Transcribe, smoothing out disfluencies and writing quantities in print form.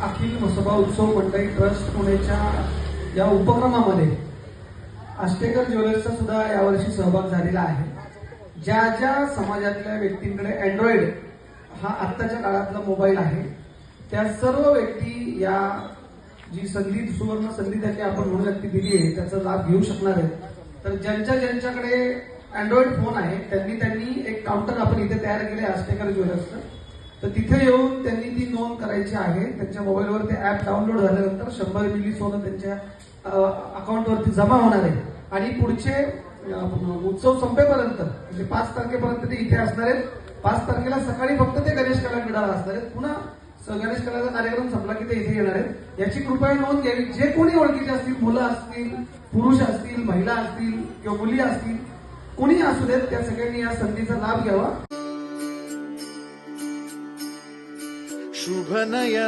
अखिल म्हसोबा उत्सव मंडळी ट्रस्ट पुणेच्या या उपक्रमामध्ये आष्टेकर ज्वेलर्सचा सुद्धा यावर्षी सहभाग झालेला आहे. ज्या ज्या समाजातल्या व्यक्तींकडे अँड्रॉइड हा आत्ताच्या काळातला मोबाईल आहे त्या सर्व व्यक्ती या जी संधी सुवर्ण संधी त्याची आपण म्हणू शकते दिली आहे त्याचा लाभ घेऊ शकणार आहेत. तर ज्यांच्याकडे अँड्रॉइड फोन आहे त्यांनी एक काउंटर आपण इथे तयार केले आष्टेकर ज्वेलर्सचं. तर तिथे येऊन त्यांनी ती नोंद करायची आहे. त्यांच्या मोबाईलवर ते ऍप डाउनलोड झाल्यानंतर 100 मिली सोनं त्यांच्या अकाउंटवरती जमा होणार आहे आणि पुढचे उत्सव संपेपर्यंत म्हणजे 5 तारखेपर्यंत ते इथे असणार आहेत. 5 तारखेला सकाळी फक्त ते गणेश कला क्रीडाला असणार आहेत. पुन्हा गणेश कलाचा कार्यक्रम संपला की ते इथे येणार आहेत. याची कृपया नोंद घ्यावी. जे कोणी ओळखीचे असतील, मुलं असतील, पुरुष असतील, महिला असतील किंवा मुली असतील, कोणी असू देत त्या सगळ्यांनी या संधीचा लाभ घ्यावा. शुभ नयन